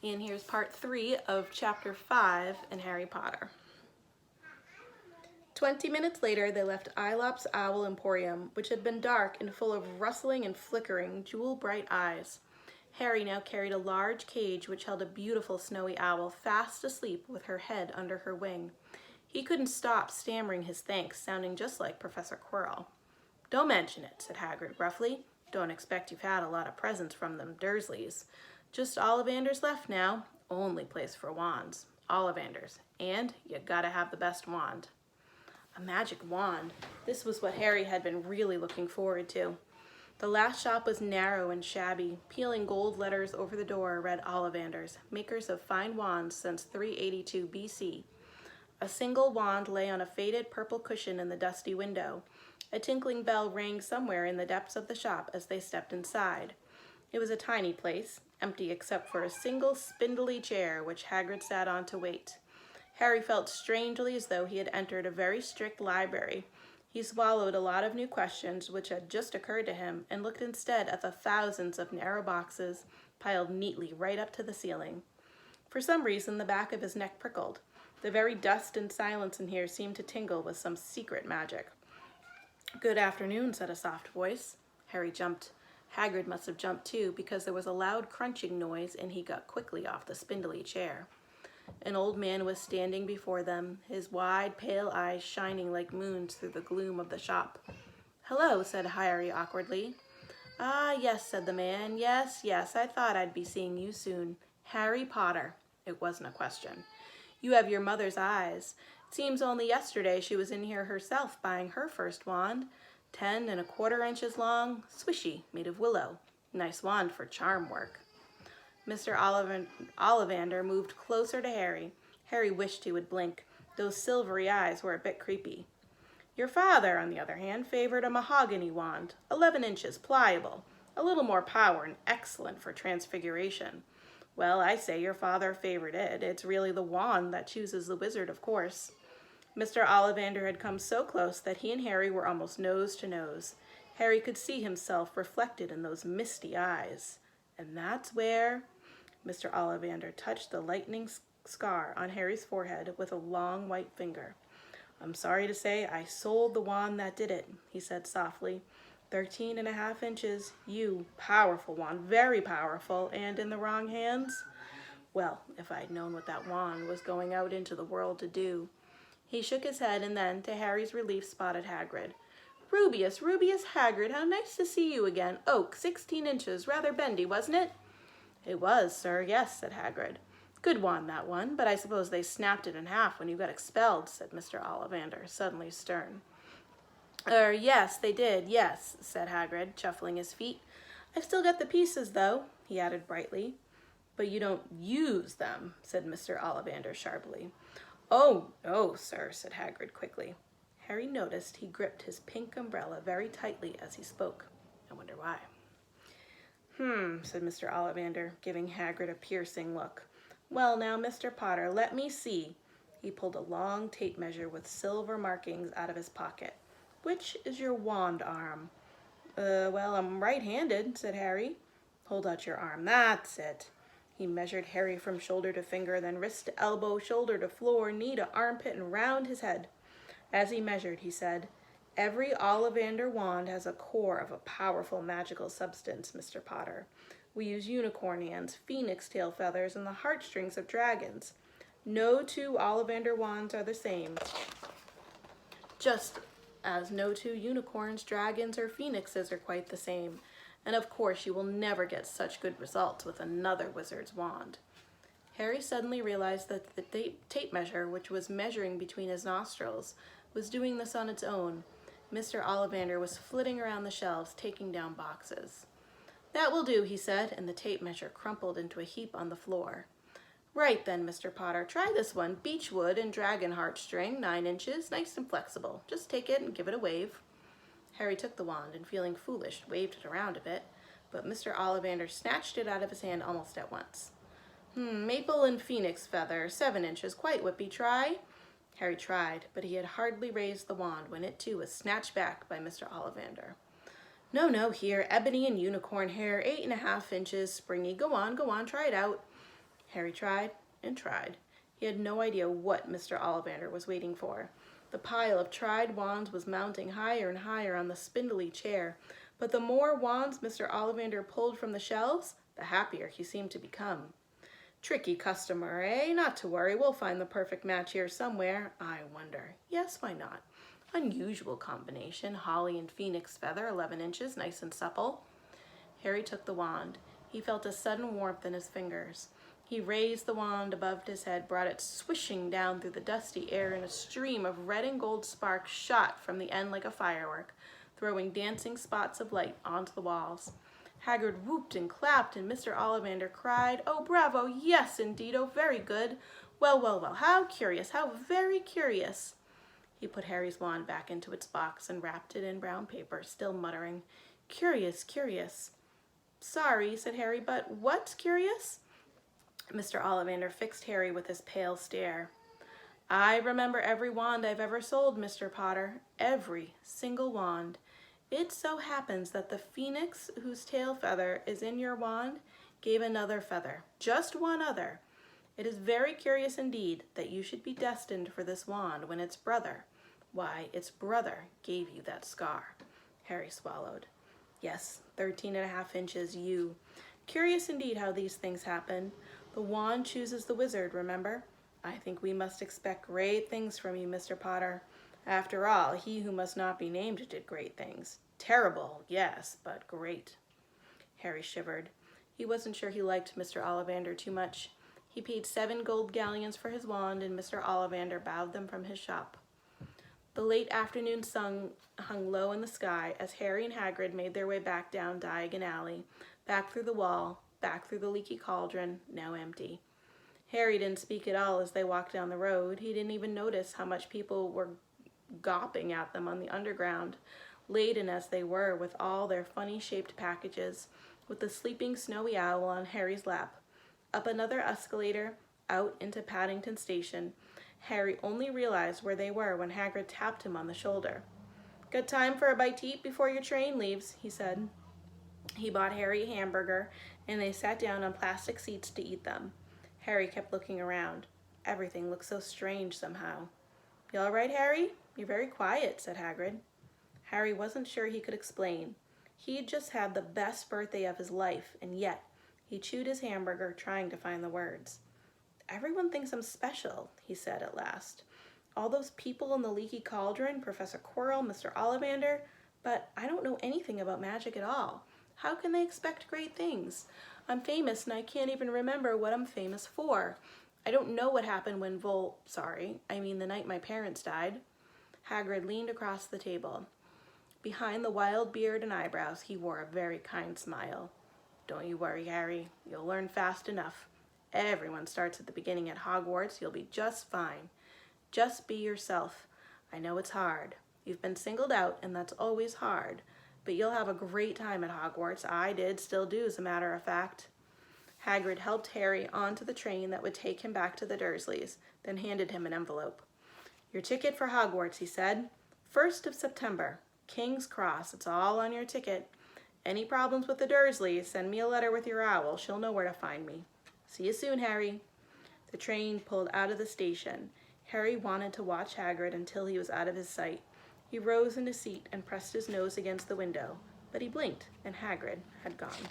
And here's part 3 of chapter 5 in Harry Potter. 20 minutes later, they left Aelop's Owl Emporium, which had been dark and full of rustling and flickering, jewel-bright eyes. Harry now carried a large cage which held a beautiful snowy owl fast asleep with her head under her wing. He couldn't stop stammering his thanks, sounding just like Professor Quirrell. "Don't mention it," said Hagrid gruffly. "Don't expect you've had a lot of presents from them Dursleys. Just Ollivanders left now. Only place for wands. Ollivanders. And you gotta have the best wand." A magic wand. This was what Harry had been really looking forward to. The last shop was narrow and shabby. Peeling gold letters over the door read Ollivanders, makers of fine wands since 382 BC. A single wand lay on a faded purple cushion in the dusty window. A tinkling bell rang somewhere in the depths of the shop as they stepped inside. It was a tiny place, empty except for a single spindly chair which Hagrid sat on to wait. Harry felt strangely as though he had entered a very strict library. He swallowed a lot of new questions which had just occurred to him and looked instead at the thousands of narrow boxes piled neatly right up to the ceiling. For some reason, the back of his neck prickled. The very dust and silence in here seemed to tingle with some secret magic. "Good afternoon," said a soft voice. Harry jumped. Hagrid must have jumped too, because there was a loud crunching noise and he got quickly off the spindly chair. An old man was standing before them, his wide, pale eyes shining like moons through the gloom of the shop. "Hello," said Harry awkwardly. "Ah, yes," said the man. Yes, I thought I'd be seeing you soon. Harry Potter." It wasn't a question. "You have your mother's eyes. It seems only yesterday she was in here herself buying her first wand. 10¼ inches long, swishy, made of willow. Nice wand for charm work." Mr. Ollivander moved closer to Harry. Harry wished he would blink. Those silvery eyes were a bit creepy. "Your father, on the other hand, favored a mahogany wand, 11 inches, pliable, a little more power and excellent for transfiguration. Well, I say your father favored it. It's really the wand that chooses the wizard, of course." Mr. Ollivander had come so close that he and Harry were almost nose to nose. Harry could see himself reflected in those misty eyes. And that's where... Mr. Ollivander touched the lightning scar on Harry's forehead with a long white finger. "I'm sorry to say I sold the wand that did it," he said softly. 13½ inches, powerful wand, very powerful, and in the wrong hands? Well, if I'd known what that wand was going out into the world to do. He shook his head and then, to Harry's relief, spotted Hagrid. Rubeus Hagrid, how nice to see you again. Oak, 16 inches, rather bendy, wasn't it?" "It was, sir, yes," said Hagrid. "Good wand, that one, but I suppose they snapped it in half when you got expelled," said Mr. Ollivander, suddenly stern. Yes, they did, yes," said Hagrid, shuffling his feet. "I've still got the pieces, though," he added brightly. "But you don't use them," said Mr. Ollivander sharply. "Oh, no, sir," said Hagrid quickly. Harry noticed he gripped his pink umbrella very tightly as he spoke. I wonder why. Said Mr. Ollivander, giving Hagrid a piercing look. "Well now, Mr. Potter, let me see." He pulled a long tape measure with silver markings out of his pocket. "Which is your wand arm?" Well, I'm right-handed," said Harry. "Hold out your arm. That's it." He measured Harry from shoulder to finger, then wrist to elbow, shoulder to floor, knee to armpit, and round his head. As he measured, he said, "Every Ollivander wand has a core of a powerful magical substance, Mr. Potter. We use unicorn hands, phoenix tail feathers, and the heartstrings of dragons. No two Ollivander wands are the same, just as no two unicorns, dragons, or phoenixes are quite the same. And of course you will never get such good results with another wizard's wand." Harry suddenly realized that the tape measure, which was measuring between his nostrils, was doing this on its own. Mr. Ollivander was flitting around the shelves, taking down boxes. "That will do," he said, and the tape measure crumpled into a heap on the floor. "Right then, Mr. Potter, try this one, beechwood and dragon heartstring, 9 inches, nice and flexible. Just take it and give it a wave." Harry took the wand and, feeling foolish, waved it around a bit, but Mr. Ollivander snatched it out of his hand almost at once. "Maple and phoenix feather, 7 inches, quite whippy. Try." Harry tried, but he had hardly raised the wand when it too was snatched back by Mr. Ollivander. No, here, ebony and unicorn hair, 8½ inches, springy. Go on, try it out." Harry tried and tried. He had no idea what Mr. Ollivander was waiting for. The pile of tried wands was mounting higher and higher on the spindly chair, but the more wands Mr. Ollivander pulled from the shelves, the happier he seemed to become. Tricky customer, eh? Not to worry, we'll find the perfect match here somewhere. I wonder. Yes, why not? Unusual combination, holly and phoenix feather, 11 inches, nice and supple. Harry took the wand. He felt a sudden warmth in his fingers. He raised the wand above his head, brought it swishing down through the dusty air, and a stream of red and gold sparks shot from the end like a firework, throwing dancing spots of light onto the walls. Hagrid whooped and clapped, and Mr. Ollivander cried, "Oh, bravo! Yes, indeed! Oh, very good! Well, well, well! How curious! How very curious!" He put Harry's wand back into its box and wrapped it in brown paper, still muttering, "Curious, curious." "Sorry," said Harry, "but what's curious?" Mr. Ollivander fixed Harry with his pale stare. "I remember every wand I've ever sold, Mr. Potter. Every single wand. It so happens that the phoenix whose tail feather is in your wand gave another feather, just one other. It is very curious indeed that you should be destined for this wand when its brother, why, its brother gave you that scar." Harry swallowed. "Yes, 13.5 inches, you. Curious indeed how these things happen. The wand chooses the wizard, remember? I think we must expect great things from you, Mr. Potter. After all, he who must not be named did great things. Terrible, yes, but great." Harry shivered. He wasn't sure he liked Mr. Ollivander too much. He paid 7 gold galleons for his wand, and Mr. Ollivander bowed them from his shop. The late afternoon sun hung low in the sky as Harry and Hagrid made their way back down Diagon Alley, back through the wall, back through the leaky cauldron, now empty. Harry didn't speak at all as they walked down the road. He didn't even notice how much people were gawping at them on the underground, laden as they were with all their funny-shaped packages, with the sleeping snowy owl on Harry's lap. Up another escalator, out into Paddington Station. Harry only realized where they were when Hagrid tapped him on the shoulder. "Got time for a bite to eat before your train leaves," he said. He bought Harry a hamburger, and they sat down on plastic seats to eat them. Harry kept looking around. Everything looked so strange somehow. "You all right, Harry? You're very quiet," said Hagrid. Harry wasn't sure he could explain. He'd just had the best birthday of his life, and yet he chewed his hamburger, trying to find the words. "Everyone thinks I'm special," he said at last. "All those people in the leaky cauldron, Professor Quirrell, Mr. Ollivander, but I don't know anything about magic at all. How can they expect great things? I'm famous and I can't even remember what I'm famous for. I don't know what happened when the night my parents died." Hagrid leaned across the table. Behind the wild beard and eyebrows, he wore a very kind smile. "Don't you worry, Harry. You'll learn fast enough. Everyone starts at the beginning at Hogwarts. You'll be just fine. Just be yourself. I know it's hard. You've been singled out, and that's always hard. But you'll have a great time at Hogwarts. I did, still do, as a matter of fact." Hagrid helped Harry onto the train that would take him back to the Dursleys, then handed him an envelope. "Your ticket for Hogwarts," he said. "1st of September. King's Cross. It's all on your ticket. Any problems with the Dursleys, send me a letter with your owl. She'll know where to find me. See you soon, Harry." The train pulled out of the station. Harry wanted to watch Hagrid until he was out of his sight. He rose in his seat and pressed his nose against the window, but he blinked and Hagrid had gone.